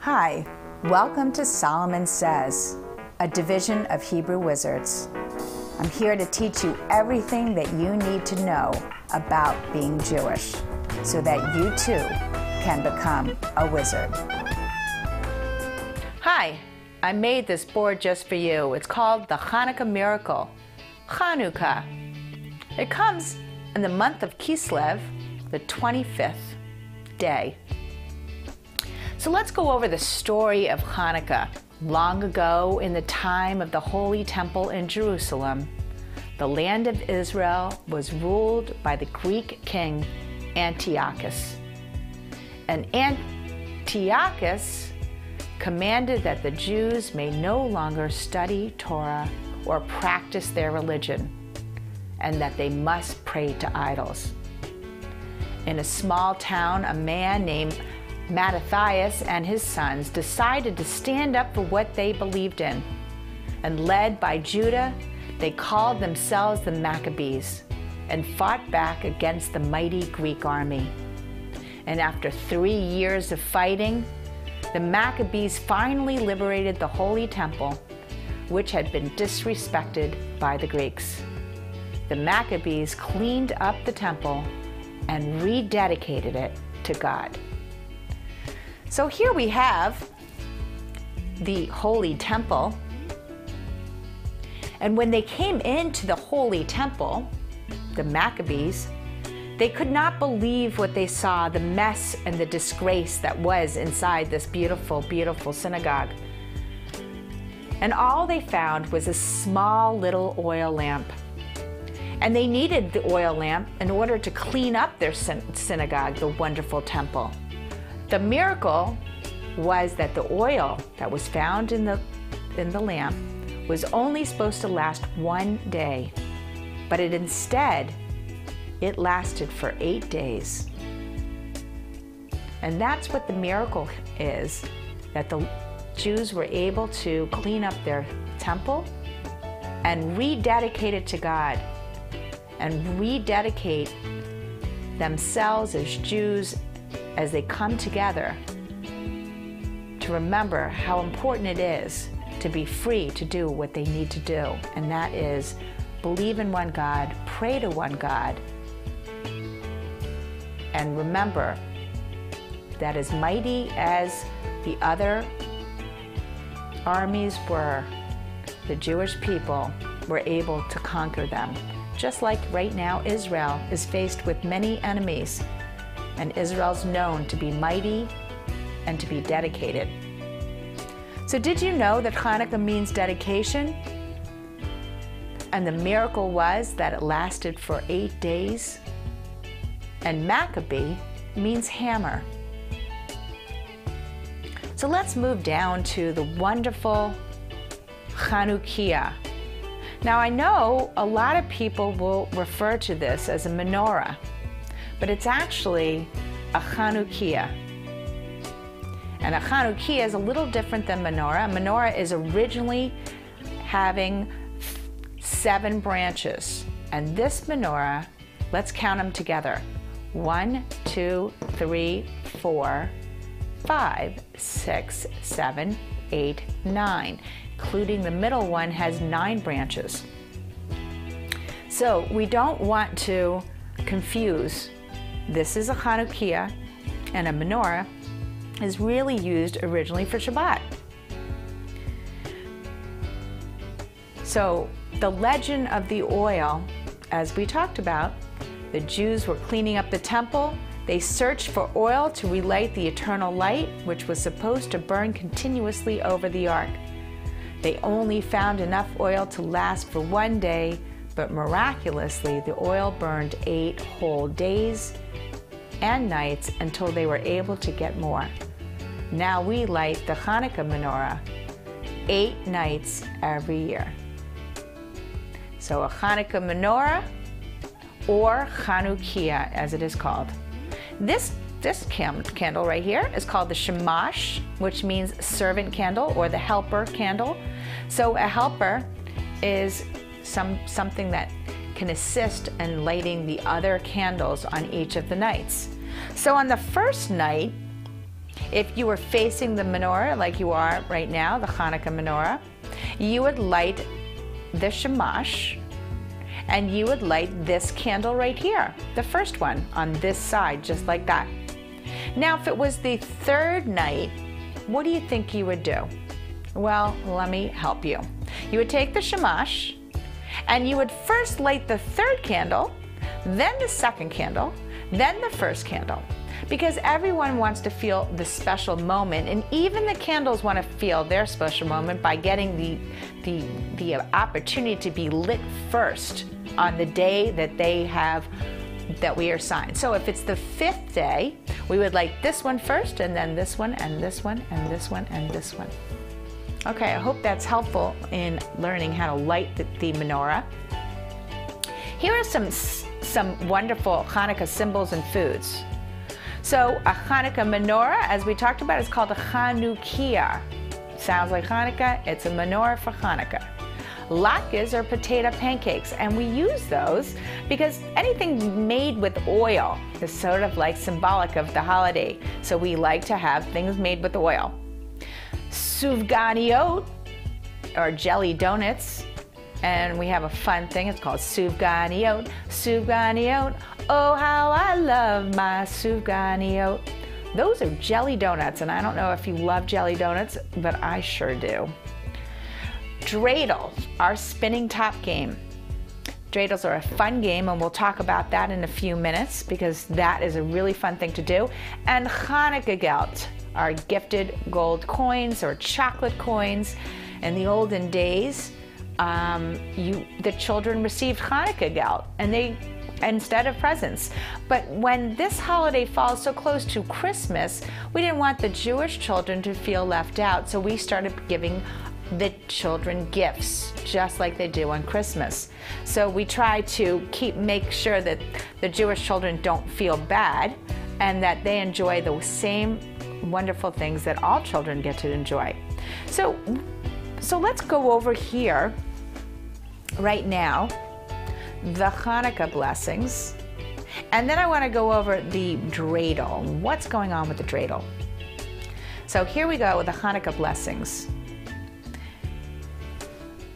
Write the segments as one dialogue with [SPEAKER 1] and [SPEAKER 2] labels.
[SPEAKER 1] Hi, welcome to Solomon Says, a division of Hebrew Wizards. I'm here to teach you everything that you need to know about being Jewish so that you too can become a wizard.
[SPEAKER 2] Hi, I made this board just for you. It's called the Hanukkah Miracle, Chanukah. It comes in the month of Kislev, the 25th day. So let's go over the story of Hanukkah. Long ago, in the time of the Holy Temple in Jerusalem, the land of Israel was ruled by the Greek king Antiochus. And Antiochus commanded that the Jews may no longer study Torah or practice their religion, and that they must pray to idols. In a small town, a man named Mattathias and his sons decided to stand up for what they believed in. And led by Judah, they called themselves the Maccabees and fought back against the mighty Greek army. And after 3 years of fighting, the Maccabees finally liberated the Holy Temple, which had been disrespected by the Greeks. The Maccabees cleaned up the temple and rededicated it to God. So here we have the Holy Temple. And when they came into the Holy Temple, the Maccabees, they could not believe what they saw, the mess and the disgrace that was inside this beautiful, beautiful synagogue. And all they found was a small little oil lamp. And they needed the oil lamp in order to clean up their synagogue, the wonderful temple. The miracle was that the oil that was found in the lamp was only supposed to last 1 day, but instead it lasted for 8 days. And that's what the miracle is, that the Jews were able to clean up their temple and rededicate it to God, and rededicate themselves as Jews as they come together to remember how important it is to be free to do what they need to do. And that is believe in one God, pray to one God, and remember that as mighty as the other armies were, the Jewish people were able to conquer them. Just like right now, Israel is faced with many enemies, and Israel's known to be mighty and to be dedicated. So did you know that Hanukkah means dedication? And the miracle was that it lasted for 8 days. And Maccabee means hammer. So let's move down to the wonderful Chanukiah. Now I know a lot of people will refer to this as a menorah, but it's actually a Chanukiah. And a Chanukiah is a little different than menorah. A menorah is originally having 7 branches. And this menorah, let's count them together. 1, 2, 3, 4, 5, 6, 7, 8, 9. Including the middle one has 9 branches. So we don't want to confuse. This is a Chanukiah, and a menorah is really used originally for Shabbat. So the legend of the oil, as we talked about, the Jews were cleaning up the temple. They searched for oil to relight the eternal light, which was supposed to burn continuously over the ark. They only found enough oil to last for 1 day, but miraculously the oil burned 8 whole days and nights until they were able to get more. Now we light the Hanukkah menorah 8 nights every year. So a Hanukkah menorah, or Chanukiah as it is called. This candle right here is called the shamash, which means servant candle or the helper candle. So a helper is something that can assist in lighting the other candles on each of the nights. So on the first night, If you were facing the menorah like you are right now, the Hanukkah menorah, you would light the shamash, and you would light this candle right here, the first one on this side, just like that. Now, if it was the third night, what do you think you would do? Well, let me help you. You would take the shamash, and you would first light the third candle, then the second candle, then the first candle. Because everyone wants to feel the special moment, and even the candles want to feel their special moment by getting the opportunity to be lit first on the day that we are assigned. So if it's the fifth day, we would light this one first, and then this one, and this one, and this one, and this one. Okay, I hope that's helpful in learning how to light the menorah. Here are some wonderful Hanukkah symbols and foods. So a Hanukkah menorah, as we talked about, is called a Chanukah. Sounds like Hanukkah, it's a menorah for Hanukkah. Latkes are potato pancakes, and we use those because anything made with oil is sort of like symbolic of the holiday. So we like to have things made with oil. Sufganiot, or jelly donuts, and we have a fun thing, it's called sufganiot. Sufganiot, oh how I love my sufganiot. Those are jelly donuts, and I don't know if you love jelly donuts, but I sure do. Dreidel, our spinning top game. Dreidels are a fun game, and we'll talk about that in a few minutes because that is a really fun thing to do. And Hanukkah geld, our gifted gold coins or chocolate coins. In the olden days, the children received Hanukkah geld, and instead of presents. But when this holiday falls so close to Christmas, we didn't want the Jewish children to feel left out, so we started giving the children gifts, just like they do on Christmas. So we try to make sure that the Jewish children don't feel bad and that they enjoy the same wonderful things that all children get to enjoy. So let's go over here right now, the Hanukkah blessings, and then I want to go over the dreidel. What's going on with the dreidel? So here we go with the Hanukkah blessings.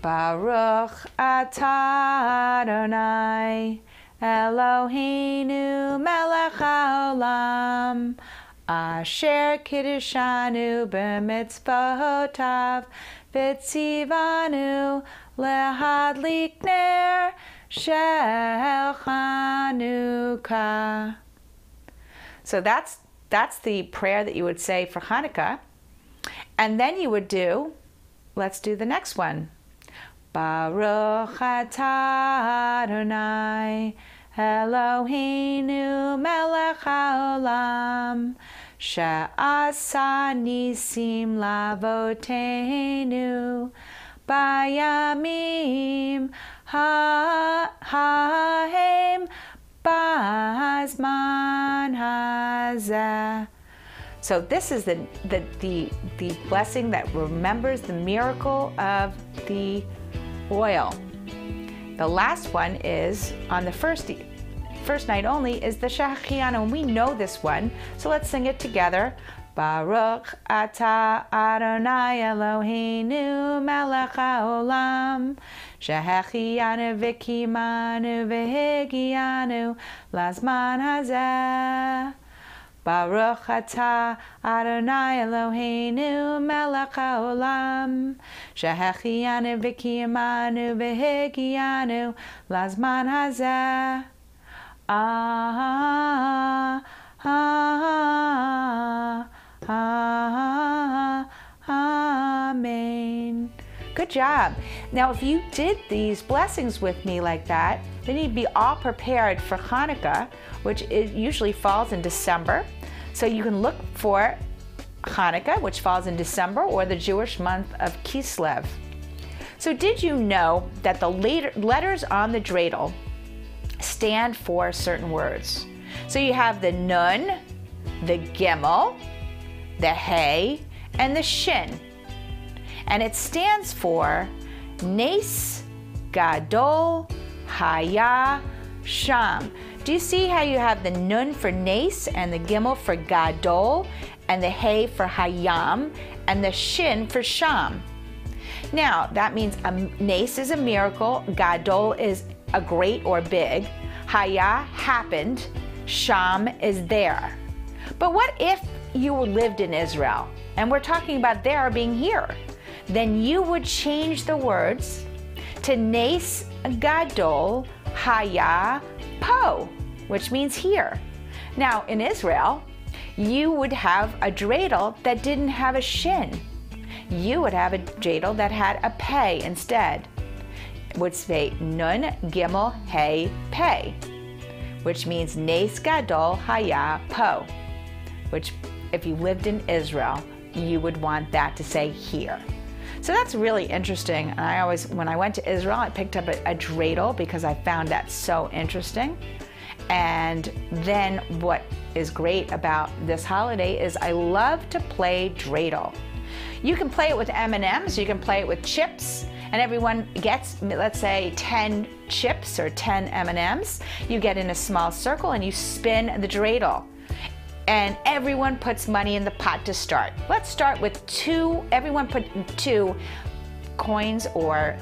[SPEAKER 2] Baruch atah Adonai Eloheinu melech haolam asher kiddushanu b'mitzvotav v'tzivanu lehadlik ner shel Chanukah. So that's the prayer that you would say for Hanukkah. And then you would do, let's do the next one. Baruch atah Adonai Eloheinu melech haolam she'asa nisim lavoteinu bayamim ha'hem b'zman hazeh. So this is the blessing that remembers the miracle of the oil. The last one is on the first night only is the Shehachianu, and we know this one, so let's sing it together. Baruch atah Adonai Eloheinu melech haolam shehachianu v'kimanu v'higianu lazman hazeh. Baruch atah Adonai Eloheinu melech haolam shehachianu v'kimanu v'higianu lazman hazeh. Amen. Good job. Now, if you did these blessings with me like that, then you'd be all prepared for Hanukkah, which usually falls in December. So you can look for Hanukkah, which falls in December, or the Jewish month of Kislev. So did you know that the letters on the dreidel stand for certain words? So you have the nun, the gimel, the hey, and the shin. And it stands for Nes, Gadol, Haya, Sham. Do you see how you have the nun for Nes and the gimel for Gadol? and the Hay for Hayam, and the Shin for Sham. Now, that means Nes is a miracle, Gadol is a great or big, Haya happened, Sham is there. But what if you lived in Israel, and we're talking about there being here? Then you would change the words to Nes Gadol Haya Po, which means here. Now, in Israel, you would have a dreidel that didn't have a shin. You would have a dreidel that had a pei instead. It would say Nun Gimel Hey Pei, which means Nes Gadol Haya Po, which if you lived in Israel, you would want that to say here. So that's really interesting. And I always, when I went to Israel, I picked up a dreidel because I found that so interesting. And then what is great about this holiday is I love to play dreidel. You can play it with M&Ms, you can play it with chips, and everyone gets, let's say, 10 chips or 10 M&Ms. You get in a small circle and you spin the dreidel. And everyone puts money in the pot to start. Let's start with everyone put 2 coins or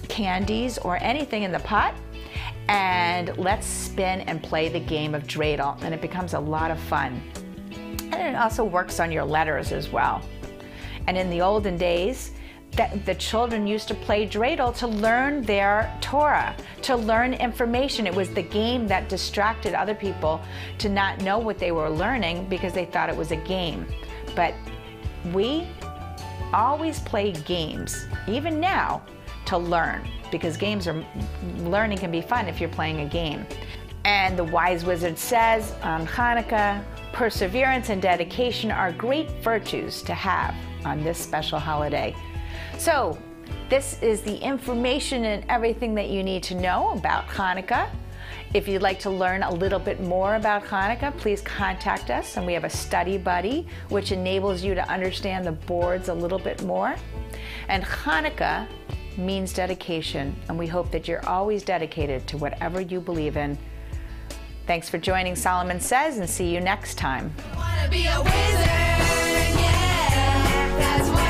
[SPEAKER 2] candies or anything in the pot. And let's spin and play the game of dreidel, and it becomes a lot of fun. And it also works on your letters as well. And in the olden days, the children used to play dreidel to learn their Torah, to learn information. It was the game that distracted other people to not know what they were learning because they thought it was a game. But we always play games, even now, to learn, because learning can be fun if you're playing a game. And the wise wizard says on Hanukkah, perseverance and dedication are great virtues to have on this special holiday. So this is the information and everything that you need to know about Hanukkah. If you'd like to learn a little bit more about Hanukkah, please contact us, and we have a study buddy which enables you to understand the boards a little bit more. And Hanukkah means dedication, and we hope that you're always dedicated to whatever you believe in. Thanks for joining Solomon Says, and see you next time. I wanna be a wizard, yeah, that's what